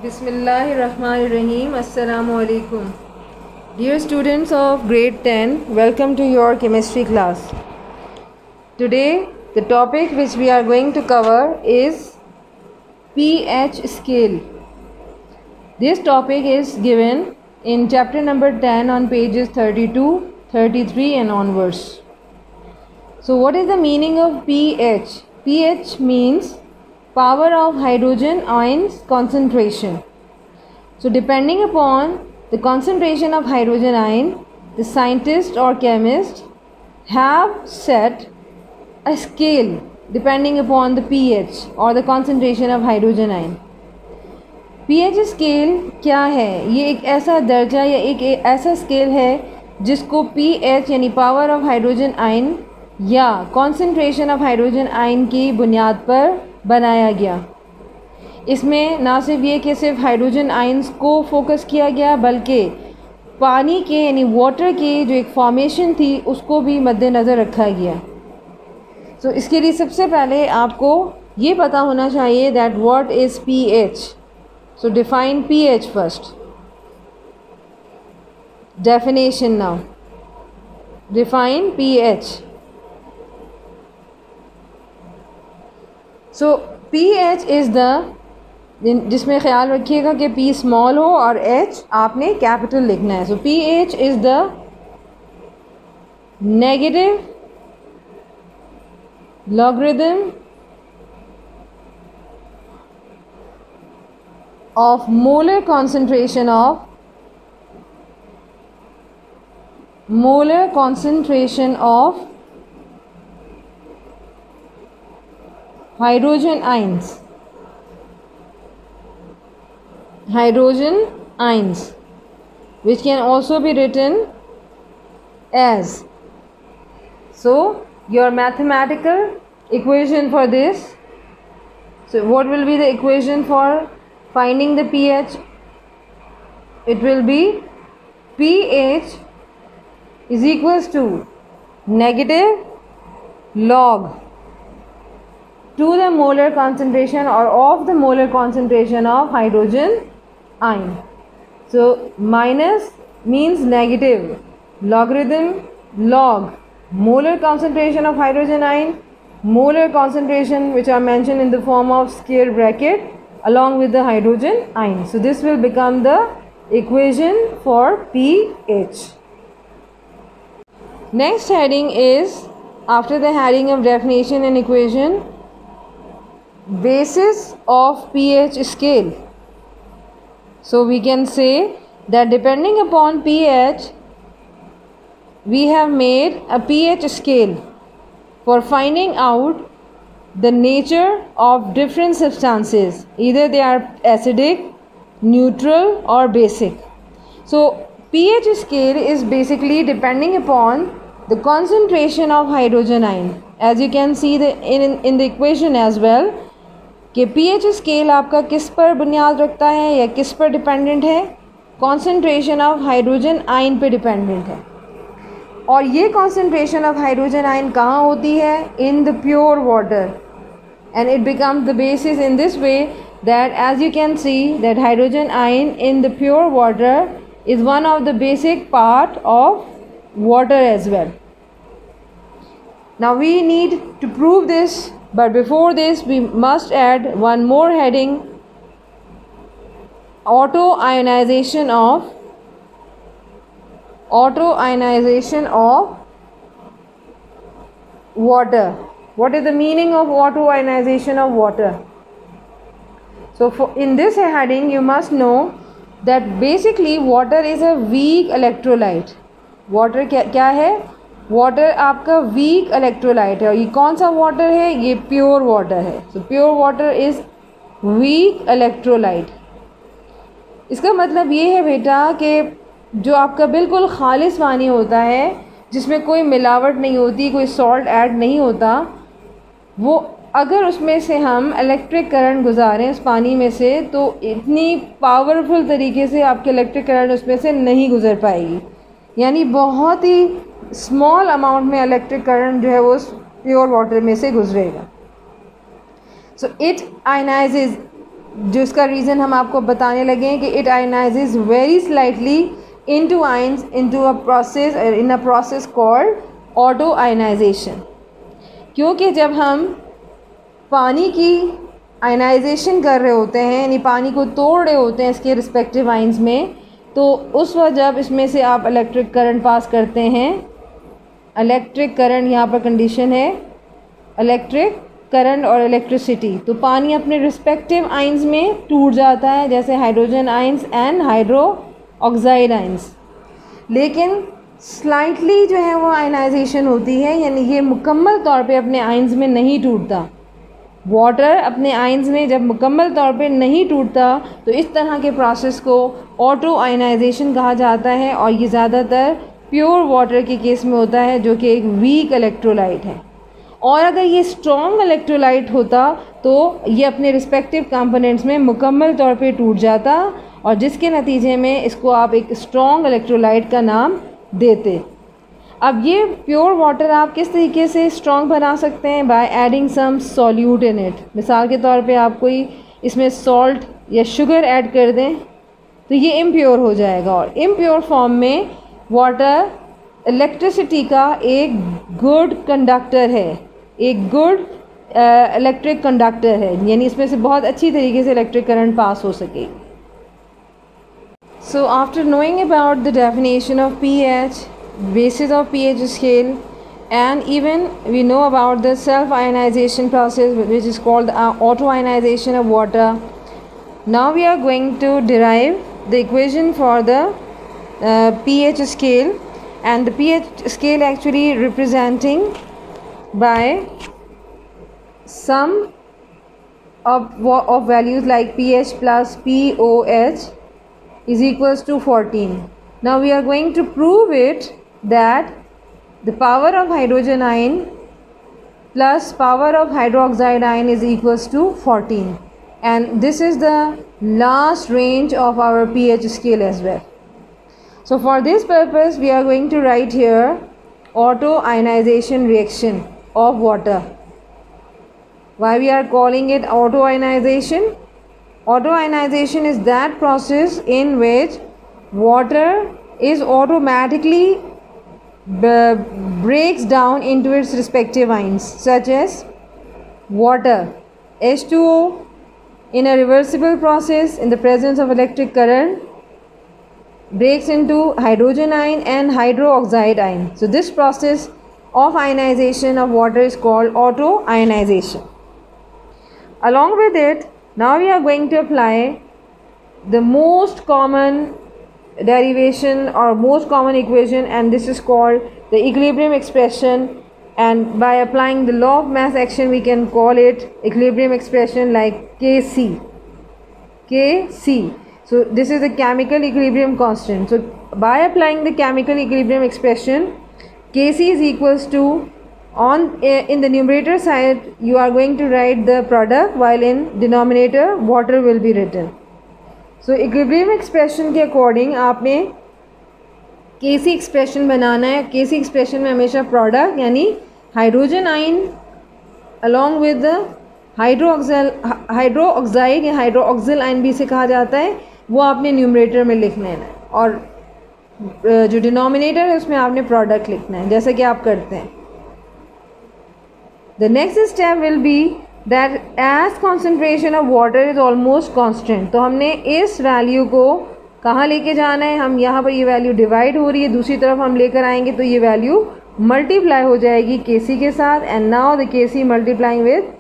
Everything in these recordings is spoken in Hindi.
Bismillahirrahmanirrahim. Assalamu alaikum. Dear students of grade 10, welcome to your chemistry class. Today the topic which we are going to cover is pH scale. This topic is given in chapter number 10 on pages 32, 33 and onwards. So what is the meaning of pH? pH means power of hydrogen ions concentration. So depending upon the concentration of hydrogen ion, the scientist or chemist have set a scale depending upon the pH or the concentration of hydrogen ion. pH scale क्या है? ये एक ऐसा दर्जा या एक ऐसा स्केल है जिसको pH यानी पावर ऑफ हाइड्रोजन आयन या कॉन्सेंट्रेशन ऑफ हाइड्रोजन आयन की बुनियाद पर बनाया गया। इसमें ना सिर्फ ये कि सिर्फ हाइड्रोजन आयंस को फोकस किया गया, बल्कि पानी के यानी वाटर की जो एक फॉर्मेशन थी उसको भी मद्देनज़र रखा गया। तो इसके लिए सबसे पहले आपको ये पता होना चाहिए that what is pH. So define pH first. Definition now. Define pH. So pH is the, जिसमें ख्याल रखिएगा कि P स्मॉल हो और H आपने कैपिटल लिखना है. So pH is the negative logarithm of molar concentration of hydrogen ions, which can also be written as. So your mathematical equation for this, so what will be the equation for finding the pH? It will be pH is equals to negative log to the molar concentration or of the molar concentration of hydrogen ion. So minus means negative, logarithm log molar concentration of hydrogen ion, molar concentration which are mentioned in the form of square bracket along with the hydrogen ion. So this will become the equation for pH. Next heading is, after the heading of definition and equation, basis of pH scale. So we can say that depending upon pH, we have made a pH scale for finding out the nature of different substances, either they are acidic, neutral or basic. So pH scale is basically depending upon the concentration of hydrogen ion, as you can see in the equation as well, कि pH स्केल आपका किस पर बुनियाद रखता है या किस पर डिपेंडेंट है? कॉन्सेंट्रेशन ऑफ हाइड्रोजन आयन पे डिपेंडेंट है. और ये कॉन्सेंट्रेशन ऑफ हाइड्रोजन आयन कहाँ होती है? In the pure water, and it becomes the basis in this way that as you can see that hydrogen ion in the pure water is one of the basic part of water as well. Now we need to prove this, but before this we must add one more heading: auto ionization of water. What is the meaning of auto ionization of water? So in this heading you must know that basically water is a weak electrolyte. Water क्या है? वाटर आपका वीक इलेक्ट्रोलाइट है. और ये कौन सा वाटर है? ये प्योर वाटर है. So pure water is weak electrolyte. इसका मतलब ये है बेटा कि जो आपका बिल्कुल खालिस पानी होता है, जिसमें कोई मिलावट नहीं होती, कोई सॉल्ट ऐड नहीं होता, वो अगर उसमें से हम इलेक्ट्रिक करंट गुजारें उस पानी में से, तो इतनी पावरफुल तरीके से आपके इलेक्ट्रिक करंट उसमें से नहीं गुजर पाएगी. यानी बहुत ही स्मॉल अमाउंट में इलेक्ट्रिक करंट जो है वो प्योर वाटर में से गुजरेगा. सो इट आयनाइजेज जिसका रीज़न हम आपको बताने लगे हैं कि it ionises very slightly into ions into a process in a process called auto ionisation. क्योंकि जब हम पानी की आयनाइजेशन कर रहे होते हैं, यानी पानी को तोड़ रहे होते हैं इसके रिस्पेक्टिव आयंस में, तो उस वक्त जब इसमें से आप इलेक्ट्रिक करंट पास करते हैं, इलेक्ट्रिक करंट यहाँ पर कंडीशन है इलेक्ट्रिक करंट और इलेक्ट्रिसिटी, तो पानी अपने रिस्पेक्टिव आयंस में टूट जाता है, जैसे hydrogen ions and hydro oxide ions. लेकिन स्लाइटली जो है वो आयनाइजेशन होती है, यानी ये मुकम्मल तौर पे अपने आयंस में नहीं टूटता। वाटर अपने आयंस में जब मुकम्मल तौर पे नहीं टूटता तो इस तरह के प्रोसेस को ऑटो आयनाइजेशन कहा जाता है, और ये ज़्यादातर प्योर वाटर के केस में होता है जो कि एक वीक इलेक्ट्रोलाइट है। और अगर ये स्ट्रॉन्ग इलेक्ट्रोलाइट होता तो ये अपने रिस्पेक्टिव कंपोनेंट्स में मुकम्मल तौर पे टूट जाता, और जिसके नतीजे में इसको आप एक स्ट्रॉन्ग इलेक्ट्रोलाइट का नाम देते। अब ये प्योर वाटर आप किस तरीके से स्ट्रॉन्ग बना सकते हैं? By adding some solute in it. मिसाल के तौर पे आप कोई इसमें सॉल्ट या शुगर ऐड कर दें तो ये इम्प्योर हो जाएगा, और इम्प्योर फॉर्म में वाटर इलेक्ट्रिसिटी का एक गुड कंडक्टर है, एक गुड इलेक्ट्रिक कंडक्टर है, यानी इसमें से बहुत अच्छी तरीके से इलेक्ट्रिक करंट पास हो सकेगी। So after knowing about the definition of pH, basis of pH scale, and even we know about the self ionization process which is called auto ionization of water. Now we are going to derive the equation for the pH scale, and the pH scale actually representing by sum of values like pH plus pOH is equals to 14. Now we are going to prove it that the power of hydrogen ion plus power of hydroxide ion is equals to 14, and this is the last range of our pH scale as well. So for this purpose we are going to write here auto ionization reaction of water. Why we are calling it auto ionization? Auto ionization is that process in which water is automatically breaks down into its respective ions, such as water H2O in a reversible process in the presence of electric current breaks into hydrogen ion and hydroxide ion. So this process of ionization of water is called auto ionization. Along with it, now we are going to apply the most common derivation or most common equation, and this is called the equilibrium expression, and by applying the law of mass action we can call it equilibrium expression like Kc. So this is the chemical equilibrium constant. So by applying the chemical equilibrium expression, Kc is equals to, in the numerator side you are going to write the product, while in denominator water will be written. So equilibrium expression के अकॉर्डिंग आपने केसी एक्सप्रेशन बनाना है। केसी एक्सप्रेशन में हमेशा प्रोडक्ट यानी hydrogen ion along with hydroxide या हाइड्रोक्सिल आयन भी इसे कहा जाता है, वो आपने न्यूमरेटर में लिखना है, और जो डिनोमिनेटर है उसमें आपने प्रोडक्ट लिखना है, जैसे कि आप करते हैं। The next step will be that as concentration of water is almost constant, तो हमने इस वैल्यू को कहाँ लेके जाना है? हम यहाँ पर ये वैल्यू डिवाइड हो रही है, दूसरी तरफ हम लेकर आएंगे तो ये वैल्यू मल्टीप्लाई हो जाएगी Kc के साथ, and now the Kc multiplying with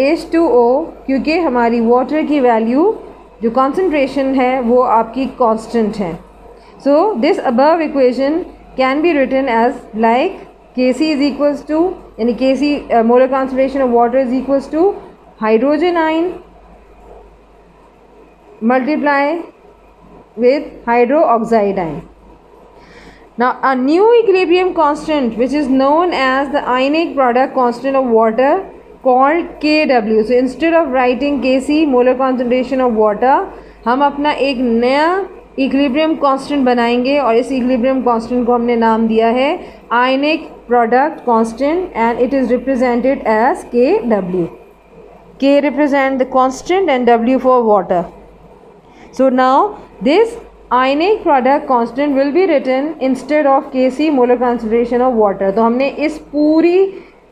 H2O, क्योंकि हमारी वाटर की वैल्यू जो कॉन्सेंट्रेशन है वो आपकी कांस्टेंट है। So this above equation can be written as like Kc is equals to, यानी Kc molar concentration of water is equals to hydrogen ion multiply with hydroxide ion. Now a new equilibrium constant which is known as the ionic product constant of water called Kw. So instead of writing Kc molar concentration of water, हम अपना एक नया इक्विलिब्रियम कांस्टेंट बनाएंगे, और इस इक्विलिब्रियम कांस्टेंट को हमने नाम दिया है ionic product constant, and it is represented as Kw. K represent the constant and W for water. So now this ionic product constant will be written instead of Kc molar concentration of water. तो हमने इस पूरी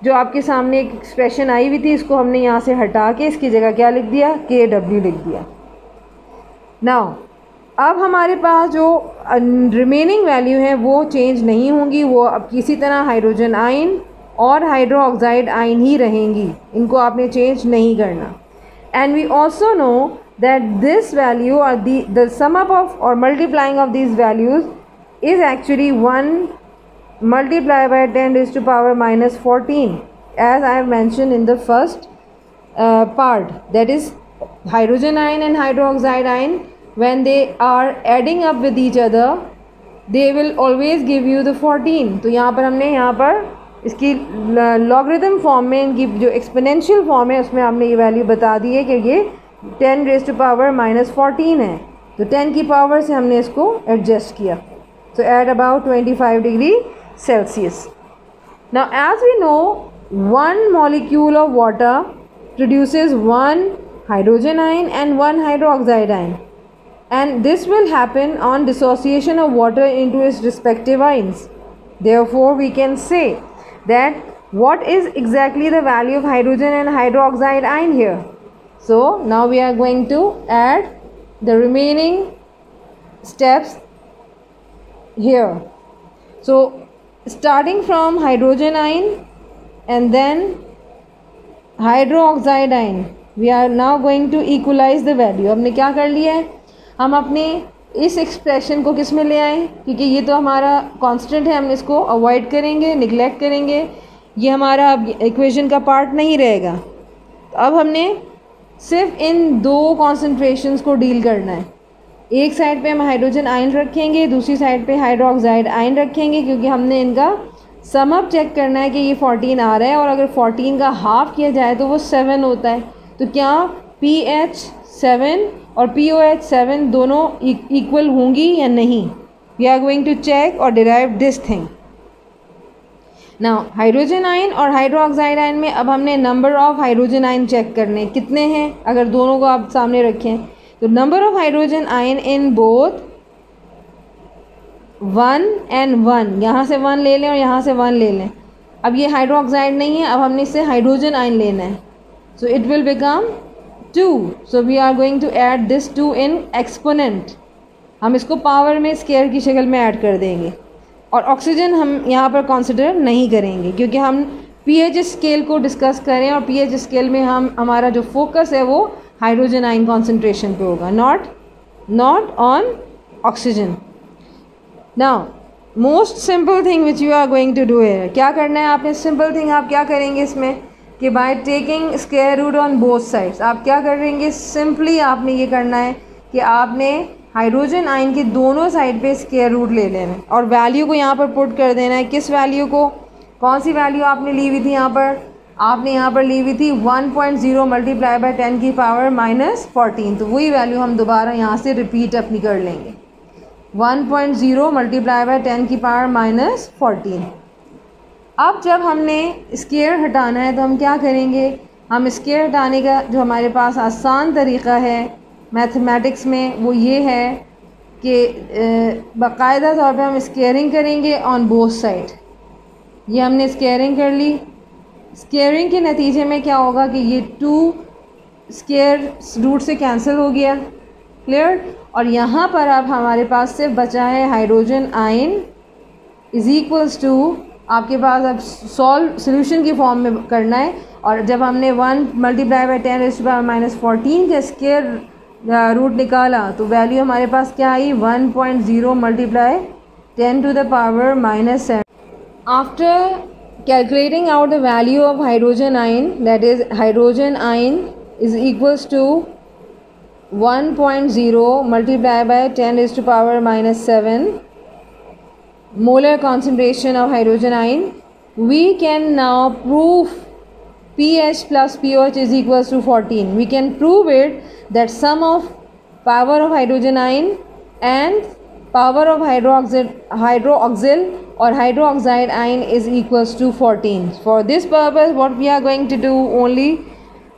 जो आपके सामने एक एक्सप्रेशन आई हुई थी इसको हमने यहाँ से हटा के इसकी जगह क्या लिख दिया, KW लिख दिया. नाउ अब हमारे पास जो रिमेनिंग वैल्यू है वो चेंज नहीं होंगी, वो अब किसी तरह हाइड्रोजन आयन और हाइड्रो ऑक्साइड आयन ही रहेंगी, इनको आपने चेंज नहीं करना. And we also know that this value और द सम अप ऑफ और multiplying of these values is actually 1 multiply by 10 raised to power minus 14, as I have mentioned in the first part, that is hydrogen ion and hydroxide ion, when they are adding up with each other they will always give you the 14. तो यहाँ पर हमने यहाँ पर इसकी लॉगरिथम फॉर्म में इनकी जो एक्सपोनेंशियल फॉर्म है उसमें हमने ये वैल्यू बता दी है कि ये 10 raised to power minus 14 है. तो 10 की पावर से हमने इसको एडजस्ट किया. So at about 25 degree Celsius. Now as we know, one molecule of water produces one hydrogen ion and one hydroxide ion, and this will happen on dissociation of water into its respective ions. Therefore we can say that what is exactly the value of hydrogen and hydroxide ion here. So now we are going to add the remaining steps here. So starting from hydrogen ion and then hydroxide ion, we are now going to equalize the value. हमने क्या कर लिया है, हम अपने इस एक्सप्रेशन को किस में ले आए, क्योंकि ये तो हमारा कांस्टेंट है, हम इसको अवॉइड करेंगे, निगलेक्ट करेंगे, ये हमारा अब इक्वेशन का पार्ट नहीं रहेगा. अब हमने सिर्फ इन दो कॉन्सेंट्रेशंस को डील करना है. एक साइड पे हम हाइड्रोजन आयन रखेंगे, दूसरी साइड पे हाइड्रोक्साइड आयन रखेंगे, क्योंकि हमने इनका सम अप चेक करना है कि ये 14 आ रहा है और अगर 14 का हाफ किया जाए तो वो 7 होता है. तो क्या PH7 और POH7 दोनों इक्वल होंगी या नहीं? We are going to check और derive this thing. Now hydrogen ion और हाइड्रोक्साइड आयन में अब हमने number of hydrogen ion check करने कितने हैं. अगर दोनों को आप सामने रखें तो number of hydrogen ion in both 1 and 1, यहाँ से 1 ले लें और यहाँ से 1 ले लें. अब ये हाइड्रोक्साइड नहीं है, अब हमने इससे हाइड्रोजन आयन लेना है. So it will become 2. So we are going to add this 2 in exponent. हम इसको पावर में स्केयर की शक्ल में ऐड कर देंगे. और ऑक्सीजन हम यहाँ पर कंसिडर नहीं करेंगे, क्योंकि हम पीएच स्केल को डिस्कस करें और पीएच स्केल में हमारा जो फोकस है वो हाइड्रोजन आयन कॉन्सेंट्रेशन पे होगा, not on oxygen. Now most simple thing which you are going to do है, क्या करना है आपने? सिंपल थिंग आप क्या करेंगे इसमें कि by taking square root on both sides, आप क्या करेंगे? सिंपली आपने ये करना है कि आपने हाइड्रोजन आयन के दोनों साइड पे स्क्वायर रूट ले लेना है और वैल्यू को यहाँ पर पुट कर देना है. किस वैल्यू को? कौन सी वैल्यू आपने ली हुई थी यहाँ पर? आपने यहाँ पर ली हुई थी 1.0 मल्टीप्लाई बाय 10 की पावर माइनस 14. तो वही वैल्यू हम दोबारा यहाँ से रिपीट अपनी कर लेंगे. 1.0 मल्टीप्लाई बाय 10 की पावर माइनस 14. अब जब हमने स्क्वायर हटाना है तो हम क्या करेंगे? हम स्क्वायर हटाने का जो हमारे पास आसान तरीक़ा है मैथमेटिक्स में वो ये है कि बाकायदा तौर पे हम स्क्वायरिंग करेंगे ऑन बोथ साइड. ये हमने स्क्वायरिंग कर ली. स्क्वायरिंग के नतीजे में क्या होगा कि ये 2 स्क्वायर रूट से कैंसिल हो गया. क्लियर? और यहाँ पर अब हमारे पास सिर्फ बचा है hydrogen ion is equals to, आपके पास अब सोल्यूशन की फॉर्म में करना है. और जब हमने 1 multiply by 10 raised to power minus 14 का स्क्वायर रूट निकाला तो वैल्यू हमारे पास क्या आई? 1.0 multiply 10 to the power minus 7. After calculating out the value of hydrogen ion, that is hydrogen ion is equals to 1.0 multiplied by 10 raised to power minus 7 molar concentration of hydrogen ion, we can now prove pH plus POH is equals to 14. We can prove it that sum of power of hydrogen ion and power of hydroxyl or hydroxide ion is equals to 14. For this purpose what we are going to do, only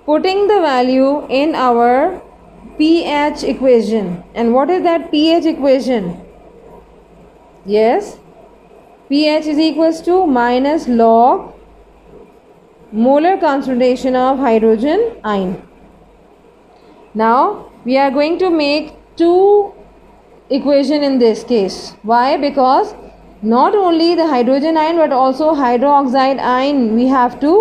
putting the value in our pH equation. And what is that pH equation? Yes, pH is equals to minus log molar concentration of hydrogen ion. Now we are going to make two equation in this case. Why? Because not only the hydrogen ion but also hydroxide ion we have to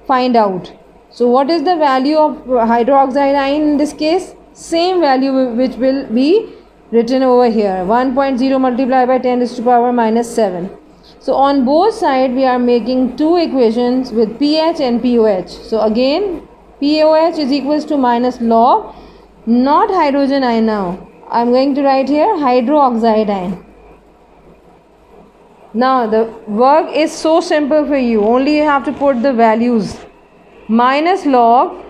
find out. So what is the value of hydroxide ion in this case? Same value which will be written over here, 1.0 multiplied by 10 raised to power minus 7. So on both sides we are making two equations with pH and POH. So again POH is equals to minus log, not hydrogen ion now. I am going to write here hydroxide ion. Now the work is so simple for you. Only you have to put the values. Minus log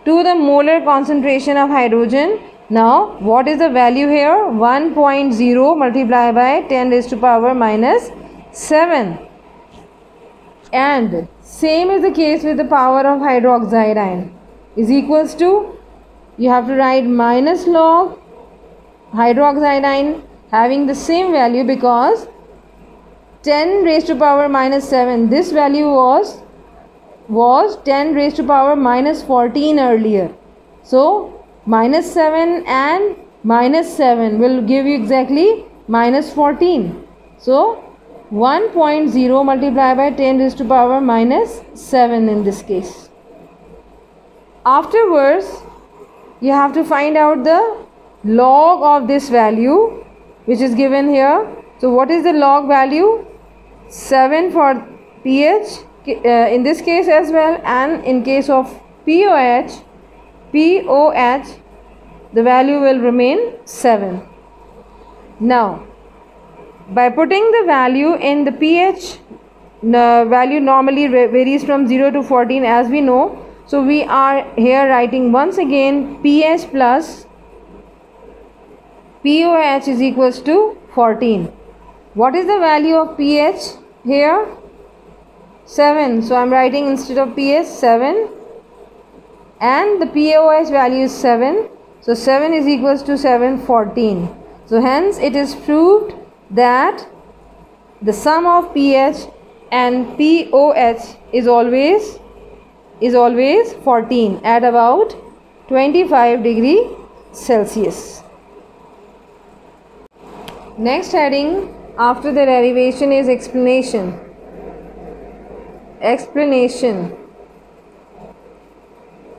to the molar concentration of hydrogen. Now what is the value here? 1.0 multiplied by 10 raised to power minus 7. And same is the case with the power of hydroxide ion is equals to, you have to write minus log hydroxide ion having the same value, because 10 raised to power minus 7, this value was 10 raised to power minus 14 earlier. So minus 7 and minus 7 will give you exactly minus 14. So 1.0 multiplied by 10 raised to power minus 7 in this case. Afterwards you have to find out the log of this value which is given here. So what is the log value? 7 for pH in this case as well, and in case of POH the value will remain 7. Now by putting the value in the pH, the value normally varies from 0 to 14 as we know. So we are here writing once again pH plus POH is equals to 14. What is the value of pH here? 7. So I am writing instead of pH 7, and the POH value is 7. So 7 is equals to 7, 14. So hence it is proved that the sum of pH and POH is always 14 at about 25 degree Celsius. Next heading after the derivation is explanation.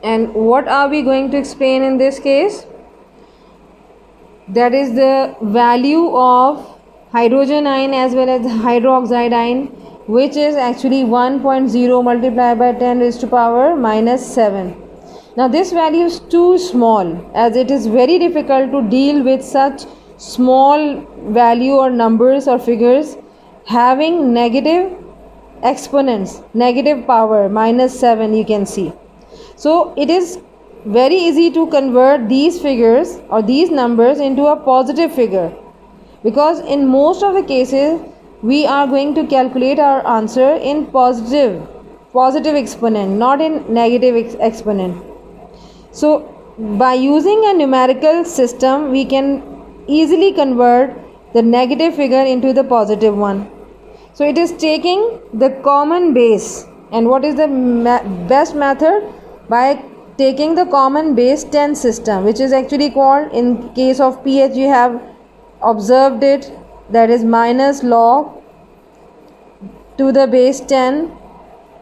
And what are we going to explain in this case? That is the value of hydrogen ion as well as the hydroxide ion, which is actually 1.0 multiplied by 10 raised to power minus 7. Now this value is too small, as it is very difficult to deal with such small value or numbers or figures having negative exponents, negative power minus 7 you can see. So it is very easy to convert these figures or these numbers into a positive figure, because in most of the cases we are going to calculate our answer in positive exponent, not in negative exponent. So by using a numerical system we can easily convert the negative figure into the positive one. So it is taking the common base. And what is the best method? By taking the common base 10 system, which is actually called, in case of pH you have observed it, that is minus log to the base 10.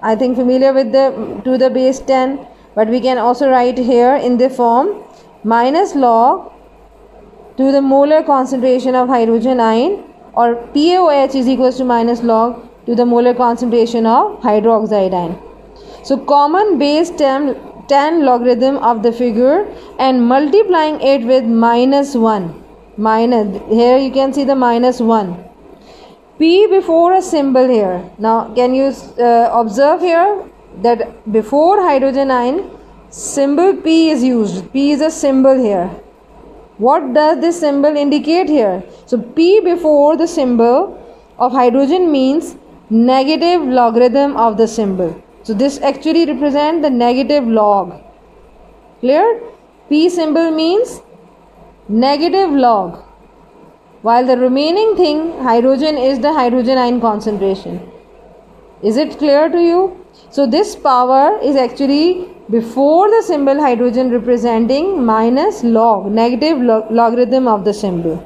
I think familiar with the to the base 10, but we can also write here in the form minus log to the molar concentration of hydrogen ion, or POH is equals to minus log to the molar concentration of hydroxide ion. So common base 10 logarithm of the figure and multiplying it with minus 1. Here you can see the minus 1. P before a symbol here. Now can you observe here that before hydrogen ion symbol P is used. P is a symbol here. What does this symbol indicate here? So P before the symbol of hydrogen means negative logarithm of the symbol. So this actually represent the negative log. Clear? P symbol means negative log, while the remaining thing, hydrogen, is the hydrogen ion concentration. Is it clear to you? So this power is actually before the symbol hydrogen, representing minus log, negative logarithm of the symbol.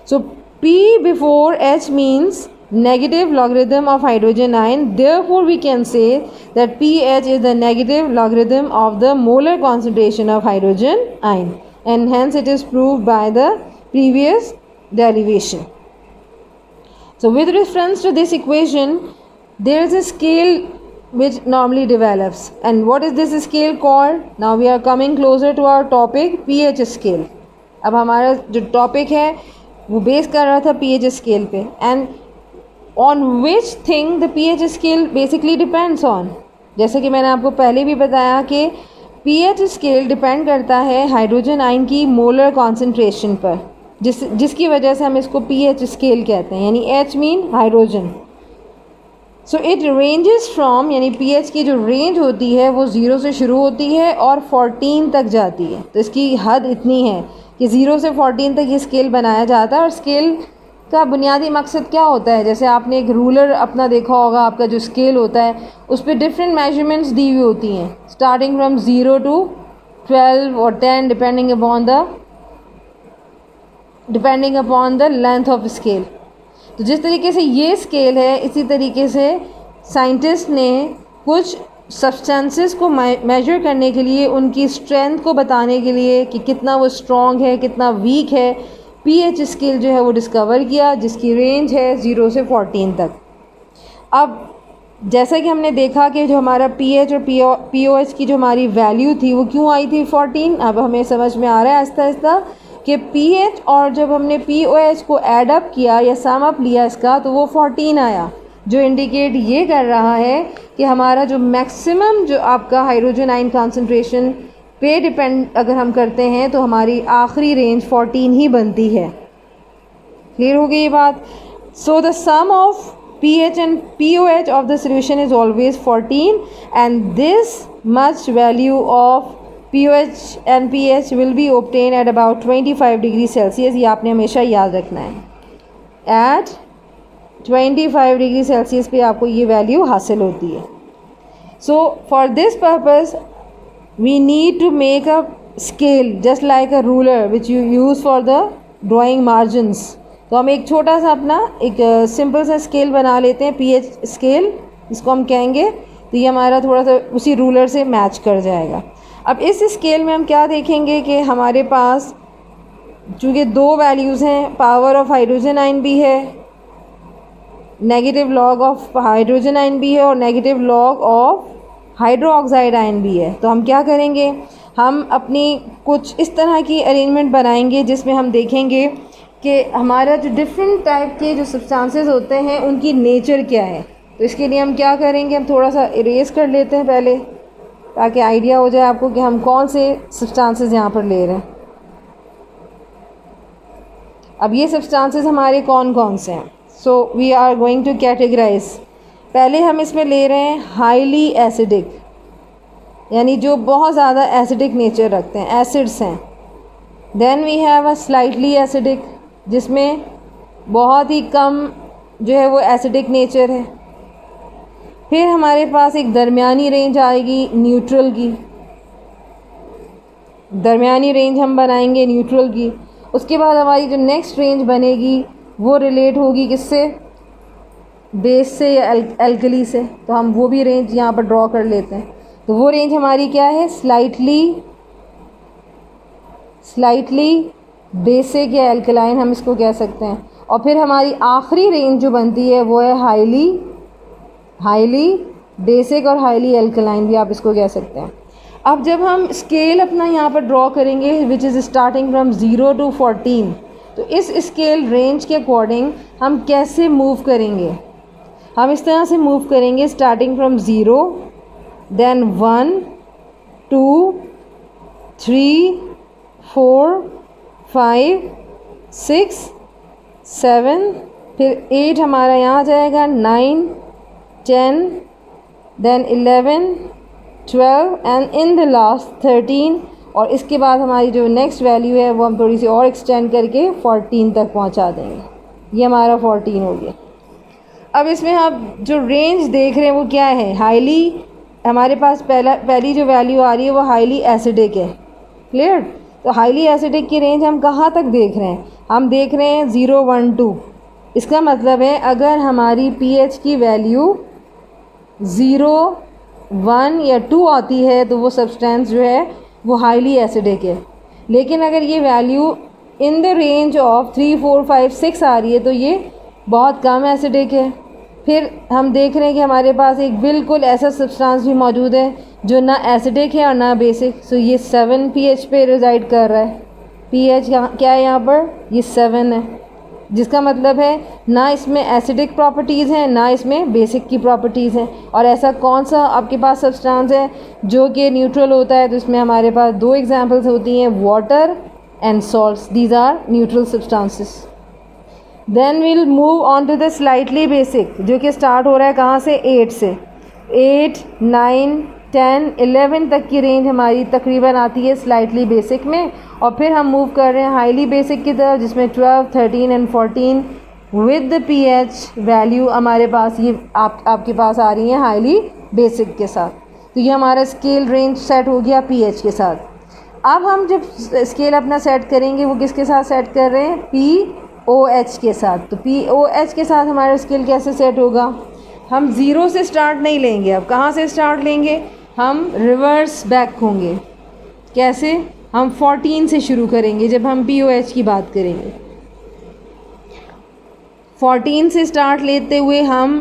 So P before H means negative logarithm of hydrogen ion. Therefore we can say that pH is the negative logarithm of the molar concentration of hydrogen ion, and hence it is proved by the previous derivation. So with reference to this equation, there is a scale which normally develops, and what is this scale called? Now we are coming closer to our topic, pH scale. अब हमारा जो टॉपिक है वो बेस कर रहा था pH scale पे, and on which thing the pH scale basically depends on. जैसे कि मैंने आपको पहले भी बताया कि pH scale डिपेंड करता है हाइड्रोजन आयन की मोलर कॉन्सेंट्रेशन पर, जिसकी वजह से हम इसको pH scale कहते हैं, यानी H mean hydrogen. So it ranges from, यानी pH की जो रेंज होती है वो 0 से शुरू होती है और 14 तक जाती है. तो इसकी हद इतनी है कि 0 से 14 तक ये स्केल बनाया जाता है. और स्केल का बुनियादी मकसद क्या होता है? जैसे आपने एक रूलर अपना देखा होगा, आपका जो स्केल होता है उस पर डिफरेंट मेजरमेंट्स दी हुई होती हैं, स्टार्टिंग फ्रॉम 0 to 12 और 10 depending upon the length of scale. तो जिस तरीके से ये स्केल है, इसी तरीके से साइंटिस्ट ने कुछ सब्सटेंसेस को मेजर करने के लिए, उनकी स्ट्रेंथ को बताने के लिए कि कितना वो स्ट्रॉन्ग है, कितना वीक है, pH स्केल जो है वो डिस्कवर किया, जिसकी रेंज है 0 से 14 तक. अब जैसा कि हमने देखा कि जो हमारा pH और pOH की जो हमारी वैल्यू थी वो क्यों आई थी 14. अब हमें समझ में आ रहा है आहिस्ता आहिस्ता कि pH और जब हमने pOH को एड अप किया या सम अप लिया इसका, तो वो 14 आया, जो इंडिकेट ये कर रहा है कि हमारा जो मैक्सिमम जो आपका हाइड्रोजन आयन कॉन्सेंट्रेशन पे डिपेंड अगर हम करते हैं तो हमारी आखिरी रेंज 14 ही बनती है. क्लियर हो गई ये बात? So the sum of pH and pOH of the solution is always 14, and this much value of pOH and pH will be obtained at about 25 degrees Celsius. ये आपने हमेशा याद रखना है. At 25 डिग्री सेल्सियस पे आपको ये वैल्यू हासिल होती है. So for this purpose we need to make a scale just like a ruler which you use for the drawing margins. तो हम एक छोटा सा अपना एक सिंपल सा स्केल बना लेते हैं, pH स्केल इसको हम कहेंगे. तो ये हमारा थोड़ा सा उसी रूलर से मैच कर जाएगा. अब इस स्केल में हम क्या देखेंगे कि हमारे पास चूँकि दो वैल्यूज़ हैं, पावर ऑफ हाइड्रोजन आयन भी है, negative log of hydrogen ion भी है और negative log of hydro oxide ion भी है. तो हम क्या करेंगे, हम अपनी कुछ इस तरह की अरेंजमेंट बनाएंगे जिसमें हम देखेंगे कि हमारा जो डिफरेंट टाइप के जो सब्सटेंसेस होते हैं उनकी नेचर क्या है. तो इसके लिए हम क्या करेंगे, हम थोड़ा सा इरेज कर लेते हैं पहले, ताकि आइडिया हो जाए आपको कि हम कौन से सब्सटेंसेस यहाँ पर ले रहे हैं. अब ये सब्सटेंसेस हमारे कौन कौन से हैं? So we are going to categorize. पहले हम इसमें ले रहे हैं हाईली एसिडिक, यानी जो बहुत ज़्यादा एसिडिक नेचर रखते हैं, एसिड्स हैं. Then we have a slightly acidic, जिसमें बहुत ही कम जो है वो एसिडिक नेचर है. फिर हमारे पास एक दरमियानी रेंज आएगी न्यूट्रल की, दरमियानी रेंज हम बनाएंगे न्यूट्रल की. उसके बाद हमारी जो नेक्स्ट रेंज बनेगी वो रिलेट होगी किससे, बेस से या एल्कली से. तो हम वो भी रेंज यहाँ पर ड्रॉ कर लेते हैं. तो वो रेंज हमारी क्या है, स्लाइटली बेसिक या एल्कलाइन हम इसको कह सकते हैं. और फिर हमारी आखिरी रेंज जो बनती है वो है हाईली बेसिक और हाईली एल्कलाइन भी आप इसको कह सकते हैं. अब जब हम स्केल अपना यहाँ पर ड्रॉ करेंगे which is starting from 0 to 14, तो इस स्केल रेंज के अकॉर्डिंग हम कैसे मूव करेंगे, हम इस तरह से मूव करेंगे, स्टार्टिंग फ्रॉम 0, देन 1, 2, 3, 4, 5, 6, 7, फिर 8 हमारा यहाँ जाएगा, 9, 10, then 11, 12 and in the last 13, और इसके बाद हमारी जो नेक्स्ट वैल्यू है वो हम थोड़ी सी और एक्सटेंड करके 14 तक पहुंचा देंगे। ये हमारा 14 हो गया। अब इसमें आप जो रेंज देख रहे हैं वो क्या है, हाईली, हमारे पास पहली जो वैल्यू आ रही है वो हाईली एसिडिक है। क्लियर? तो हाईली एसिडिक की रेंज हम कहाँ तक देख रहे हैं, हम देख रहे हैं 0, 1, 2। इसका मतलब है अगर हमारी pH की वैल्यू 0, 1 या 2 आती है तो वो सब्सटेंस जो है वो हाईली एसिडिक है। लेकिन अगर ये value in the range of 3, 4, 5, 6 आ रही है तो ये बहुत कम एसिडिक है। फिर हम देख रहे हैं कि हमारे पास एक बिल्कुल ऐसा सब्सटेंस भी मौजूद है जो ना एसिडिक है और ना बेसिक। सो ये 7 pH पे रिजाइड कर रहा है। pH क्या है यहाँ पर, ये 7 है, जिसका मतलब है ना इसमें एसिडिक प्रॉपर्टीज़ हैं ना इसमें बेसिक की प्रॉपर्टीज़ हैं। और ऐसा कौन सा आपके पास सब्सटेंस है जो कि न्यूट्रल होता है, तो इसमें हमारे पास 2 एग्जांपल्स होती हैं, water and salts. These are neutral substances. Then will move on to the slightly basic, जो कि स्टार्ट हो रहा है कहाँ से, 8 से। 8, 9, 10, 11 तक की रेंज हमारी तकरीबन आती है स्लाइटली बेसिक में, और फिर हम मूव कर रहे हैं हाईली बेसिक की तरफ, जिसमें 12, 13 and 14 with the pH value हमारे पास ये आपके पास आ रही हैं हाईली बेसिक के साथ। तो ये हमारा स्केल रेंज सेट हो गया pH के साथ। अब हम जब स्केल अपना सेट करेंगे वो किसके साथ सेट कर रहे हैं, pOH के साथ। तो pOH के साथ हमारा स्केल कैसे सेट होगा, हम 0 से स्टार्ट नहीं लेंगे। अब कहाँ से स्टार्ट लेंगे, हम रिवर्स बैक होंगे। कैसे, हम 14 से शुरू करेंगे जब हम pOH की बात करेंगे। 14 से स्टार्ट लेते हुए हम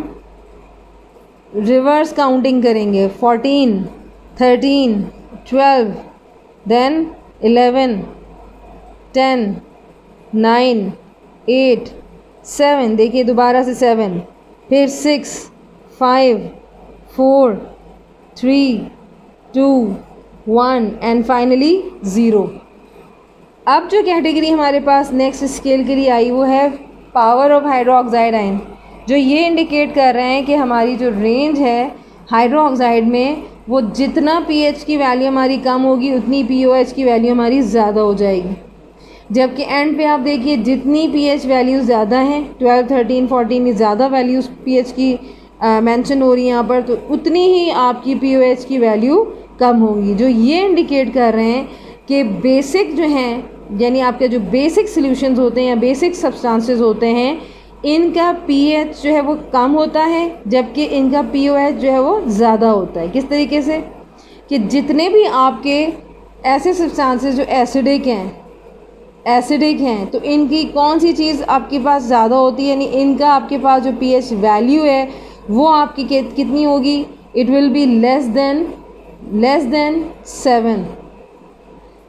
रिवर्स काउंटिंग करेंगे, 14, 13, 12, देन 11, 10, 9, 8, 7, देखिए दोबारा से 7, फिर 6, 5, 4, 3, 2, 1 एंड फाइनली 0। अब जो कैटेगरी हमारे पास नेक्स्ट स्केल के लिए आई वो है पावर ऑफ हाइड्रोक्साइड आयन, जो ये इंडिकेट कर रहे हैं कि हमारी जो रेंज है हाइड्रोक्साइड में वो जितना pH की वैल्यू हमारी कम होगी उतनी pOH की वैल्यू हमारी ज़्यादा हो जाएगी। जबकि एंड पे आप देखिए जितनी pH वैल्यूज़ ज़्यादा हैं, 12, 13, 14 ये ज़्यादा वैल्यूज़ pH की मेंशन हो रही है यहाँ पर, तो उतनी ही आपकी pOH की वैल्यू कम होगी। जो ये इंडिकेट कर रहे हैं कि बेसिक जो हैं, यानी आपके जो बेसिक सॉल्यूशंस होते हैं या बेसिक सब्सटेंसेस होते हैं, इनका pH जो है वो कम होता है, जबकि इनका pOH जो है वो ज़्यादा होता है। किस तरीके से, कि जितने भी आपके ऐसे सब्सटेंसेस जो एसिडिक हैं तो इनकी कौन सी चीज़ आपके पास ज़्यादा होती है, यानी इनका आपके पास जो pH वैल्यू है वो आपकी कितनी होगी, it will be less than 7।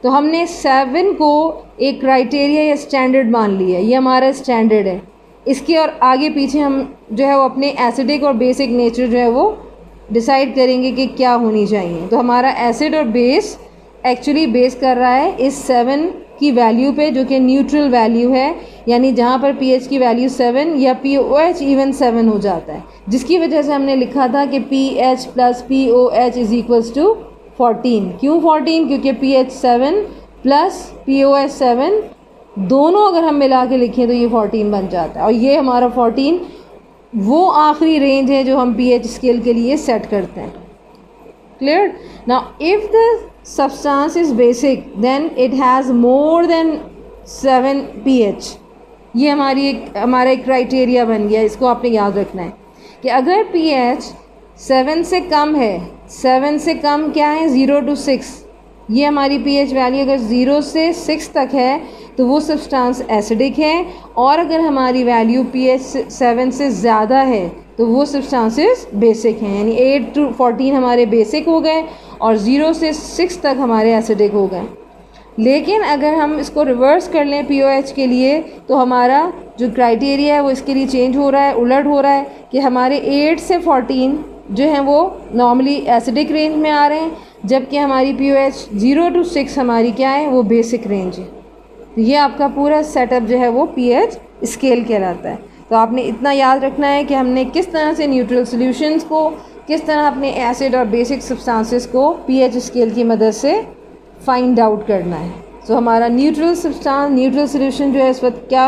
तो हमने 7 को एक क्राइटेरिया या स्टैंडर्ड मान लिया, ये हमारा स्टैंडर्ड है। इसके और आगे पीछे हम जो है वो अपने एसिडिक और बेसिक नेचर जो है वो डिसाइड करेंगे कि क्या होनी चाहिए। तो हमारा एसिड और बेस एक्चुअली बेस कर रहा है इस 7 की वैल्यू पे, जो कि न्यूट्रल वैल्यू है, यानी जहाँ पर pH की वैल्यू 7 या pOH इवन 7 हो जाता है, जिसकी वजह से हमने लिखा था कि pH plus pOH is equals to 14। क्यों 14? क्योंकि pH 7 प्लस pOH 7 दोनों अगर हम मिला के लिखें तो ये 14 बन जाता है, और ये हमारा 14 वो आखिरी रेंज है जो हम pH स्केल के लिए सेट करते हैं। Clear? Now if the substance is basic then it has more than 7 pH। ये हमारा एक क्राइटेरिया बन गया, इसको आपने याद रखना है कि अगर pH 7 से कम है, 7 से कम क्या है, 0 to 6, ये हमारी pH वैल्यू अगर 0 से 6 तक है तो वो सब्सटेंस एसिडिक है, और अगर हमारी वैल्यू pH 7 से ज़्यादा है तो वो सब्सटेंसेस बेसिक हैं, यानी 8 to 14 हमारे बेसिक हो गए और 0 से 6 तक हमारे एसिडिक हो गए। लेकिन अगर हम इसको रिवर्स कर लें pOH के लिए तो हमारा जो क्राइटेरिया है वो इसके लिए चेंज हो रहा है, उलट हो रहा है कि हमारे 8 से 14 जो हैं वो नॉर्मली एसिडिक रेंज में आ रहे हैं, जबकि हमारी pOH 0 to 6 हमारी क्या है, वो बेसिक रेंज है। तो ये आपका पूरा सेटअप जो है वो pH स्केल कहलाता है। तो आपने इतना याद रखना है कि हमने किस तरह से न्यूट्रल सॉल्यूशंस को किस तरह अपने एसिड और बेसिक सब्सटेंसेस को पीएच स्केल की मदद से फाइंड आउट करना है। सो हमारा न्यूट्रल सब्सटेंस, न्यूट्रल सॉल्यूशन जो है इस वक्त क्या,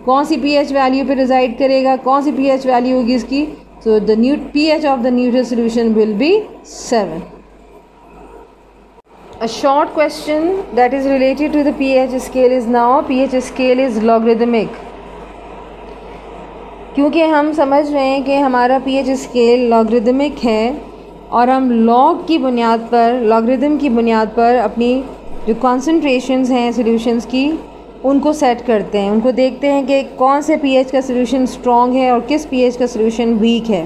कौन सी पीएच वैल्यू पे रिजाइड करेगा, कौन सी पीएच वैल्यू होगी इसकी। So the pH of the neutral solution will be 7. A short question that is related to the pH scale is now pH scale is logarithmic. क्योंकि हम समझ रहे हैं कि हमारा pH स्केल लॉगरिदमिक है और हम लॉग की बुनियाद पर, लॉगरिदम की बुनियाद पर अपनी जो कॉन्सेंट्रेशंस हैं सॉल्यूशंस की उनको सेट करते हैं, उनको देखते हैं कि कौन से pH का सॉल्यूशन स्ट्रॉन्ग है और किस pH का सॉल्यूशन वीक है।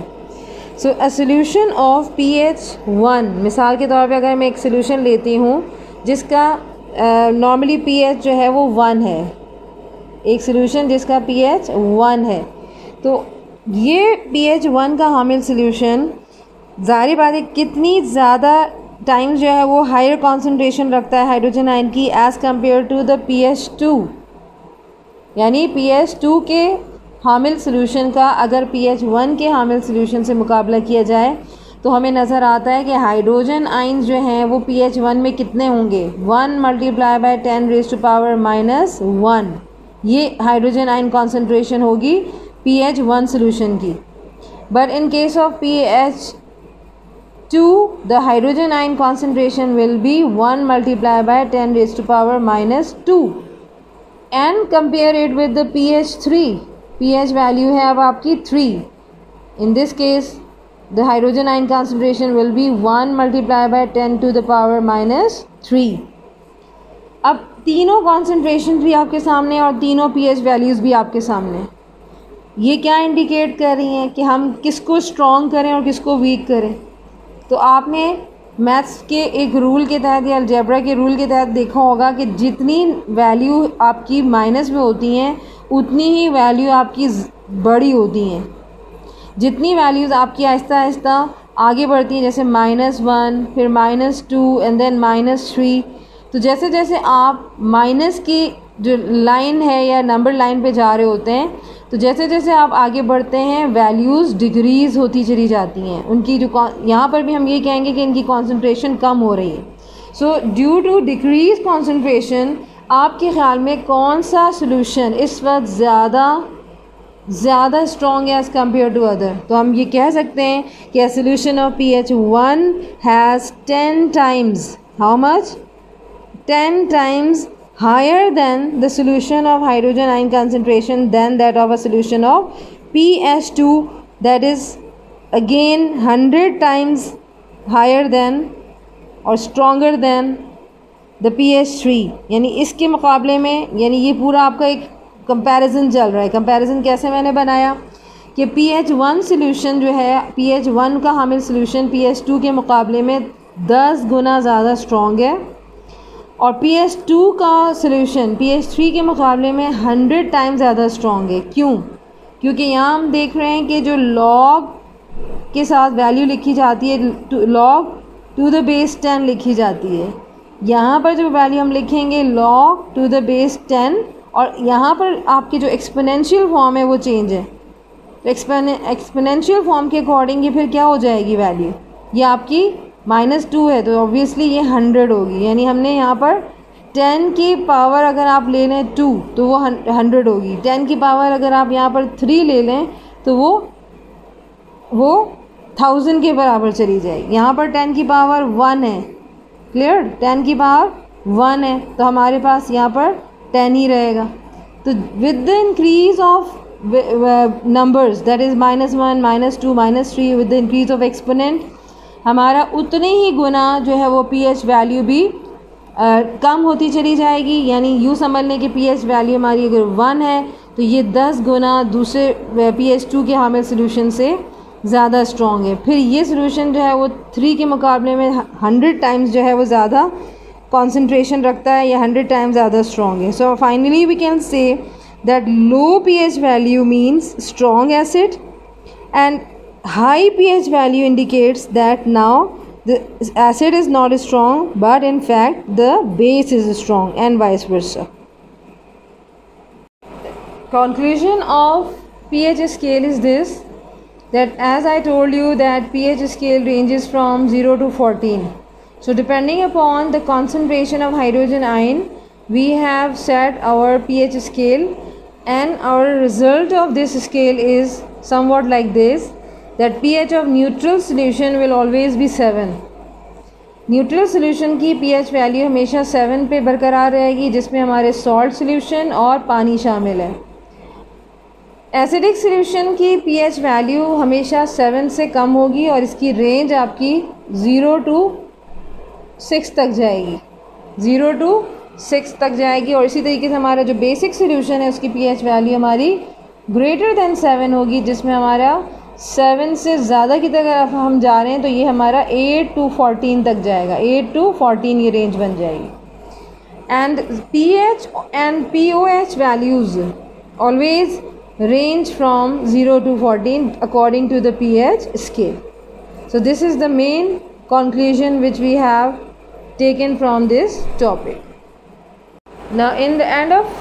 सो अ सॉल्यूशन ऑफ pH 1, मिसाल के तौर पे अगर मैं एक सॉल्यूशन लेती हूँ जिसका नॉर्मली pH जो है वो 1 है, एक सॉल्यूशन जिसका pH 1 है, तो ये pH 1 का हामिल सॉल्यूशन ज़ाहिर बात है कितनी ज़्यादा टाइम्स जो है वो हायर कॉन्सेंट्रेशन रखता है हाइड्रोजन आयन की as compare to the pH 2। यानी pH 2 के हामिल सॉल्यूशन का अगर pH 1 के हामिल सॉल्यूशन से मुकाबला किया जाए तो हमें नज़र आता है कि हाइड्रोजन आयन्स जो हैं वो pH 1 में कितने होंगे, 1 multiply by 10 raise to power -1। ये हाइड्रोजन आयन कॉन्सेंट्रेशन होगी pH 1 सॉल्यूशन की। But in case of pH 2 the hydrogen ion concentration will be 1 multiplied by 10 raised to power -2 and compare it with the pH 3। pH value है अब आपकी 3। in this case the hydrogen ion concentration will be 1 multiplied by 10 to the power -3। अब तीनों कॉन्सेंट्रेशन भी आपके सामने और तीनों pH वैल्यूज़ भी आपके सामने। ये क्या इंडिकेट कर रही हैं कि हम किसको स्ट्रॉन्ग करें और किसको वीक करें। तो आपने मैथ्स के एक रूल के तहत या अलजेब्रा के रूल के तहत देखा होगा कि जितनी वैल्यू आपकी माइनस में होती हैं उतनी ही वैल्यू आपकी बड़ी होती हैं। जितनी वैल्यूज़ आपकी आहिस्ता आहिस्ता आगे बढ़ती हैं, जैसे -1 फिर -2 एंड देन -3, तो जैसे जैसे आप माइनस की जो लाइन है या नंबर लाइन पे जा रहे होते हैं तो जैसे जैसे आप आगे बढ़ते हैं वैल्यूज़ डिक्रीज़ होती चली जाती हैं उनकी। जो यहाँ पर भी हम ये कहेंगे कि इनकी कॉन्सेंट्रेशन कम हो रही है। So due to decrease concentration आपके ख़्याल में कौन सा सॉल्यूशन इस वक्त ज़्यादा स्ट्रॉन्ग है एज़ कम्पेयर टू अदर। तो हम ये कह सकते हैं कि solution of pH 1 has 10 times, how much, 10 times higher than the solution of hydrogen ion concentration than that of a solution of pH 2, that is again 100 times higher than or stronger than the pH 3। यानी इसके मुकाबले में, यानी ये पूरा आपका एक कंपैरिजन चल रहा है। कंपैरिजन कैसे मैंने बनाया कि pH 1 सॉल्यूशन जो है, pH 1 का हामिल सॉल्यूशन pH 2 के मुकाबले में 10 गुना ज़्यादा स्ट्रॉन्ग है और pH 2 का सॉल्यूशन pH 3 के मुकाबले में 100 टाइम्स ज़्यादा स्ट्रॉन्ग है। क्यों? क्योंकि यहाँ हम देख रहे हैं कि जो लॉग के साथ वैल्यू लिखी जाती है, लॉग टू द बेस 10 लिखी जाती है। यहाँ पर जो वैल्यू हम लिखेंगे लॉग टू द बेस 10 और यहाँ पर आपकी जो एक्सपोनेंशियल फॉर्म है वो चेंज है। तो एक्सपोनेंशियल फॉर्म के अकॉर्डिंग ये फिर क्या हो जाएगी वैल्यू, ये आपकी -2 है तो ऑब्वियसली ये 100 होगी। यानी हमने यहाँ पर 10 की पावर अगर आप ले लें 2 तो वो 100 होगी। 10 की पावर अगर आप यहाँ पर 3 ले लें तो वो 1000 के बराबर चली जाएगी। यहाँ पर 10 की पावर 1 है, क्लियर, 10 की पावर 1 है तो हमारे पास यहाँ पर 10 ही रहेगा। तो with the increase of numbers that is -1 -2 -3 with the increase of exponent हमारा उतने ही गुना जो है वो pH वैल्यू भी कम होती चली जाएगी। यानी यूँ समझ लें कि pH वैल्यू हमारी अगर 1 है तो ये 10 गुना दूसरे pH 2 के हामिल सॉल्यूशन से ज़्यादा स्ट्रॉन्ग है। फिर ये सॉल्यूशन जो है वो 3 के मुकाबले में 100 टाइम्स जो है वो ज़्यादा कॉन्सेंट्रेशन रखता है या 100 टाइम्स ज़्यादा स्ट्रॉन्ग है। So finally we can say that low pH value means strong acid and high pH value indicates that now the acid is not strong but in fact the base is strong and vice versa. Conclusion of pH scale is this: that as I told you that pH scale ranges from 0 to 14. So depending upon the concentration of hydrogen ion, we have set our pH scale, and our result of this scale is somewhat like this, that pH of neutral solution will always be 7. Neutral solution की pH वैल्यू हमेशा 7 पे बरकरार रहेगी, जिसमें हमारे सॉल्ट सोल्यूशन और पानी शामिल है। एसिडिक सोल्यूशन की pH वैल्यू हमेशा 7 से कम होगी और इसकी रेंज आपकी 0 to 6 तक जाएगी, 0 to 6 तक जाएगी। और इसी तरीके से हमारा जो बेसिक सोल्यूशन है उसकी pH वैल्यू हमारी ग्रेटर दैन 7 होगी, जिसमें हमारा 7 से ज़्यादा की तरफ हम जा रहे हैं तो ये हमारा 8 to 14 तक जाएगा, 8 to 14 ये रेंज बन जाएगी। And pH and pOH values always range from 0 to 14 according to the pH scale. So this is the main conclusion which we have taken from this topic. Now in the end of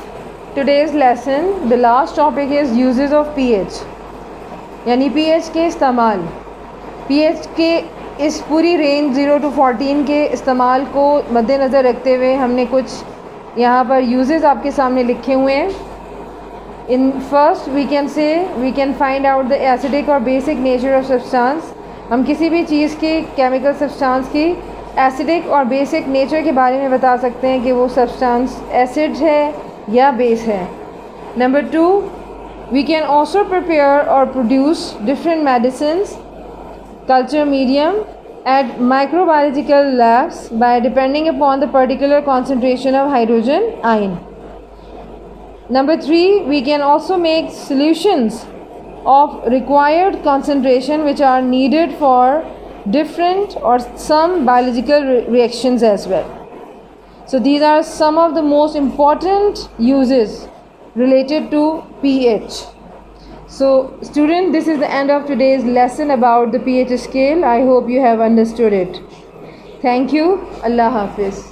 today's lesson, the last topic is uses of pH, यानी pH के इस्तेमाल। pH के इस पूरी रेंज 0 to 14 के इस्तेमाल को मद्देनज़र रखते हुए हमने कुछ यहाँ पर uses आपके सामने लिखे हुए हैं। In first we can find out the acidic or basic nature of substance। हम किसी भी चीज़ की केमिकल सब्सटेंस की एसिडिक और बेसिक नेचर के बारे में बता सकते हैं कि वो सब्सटेंस एसिड है या बेस है। Number 2, we can also prepare or produce different medicines, culture medium at microbiological labs by depending upon the particular concentration of hydrogen ion. Number 3, we can also make solutions of required concentration which are needed for different or some biological reactions as well. So these are some of the most important uses related to pH. So student, this is the end of today's lesson about the pH scale. I hope you have understood it. Thank you. Allah Hafiz.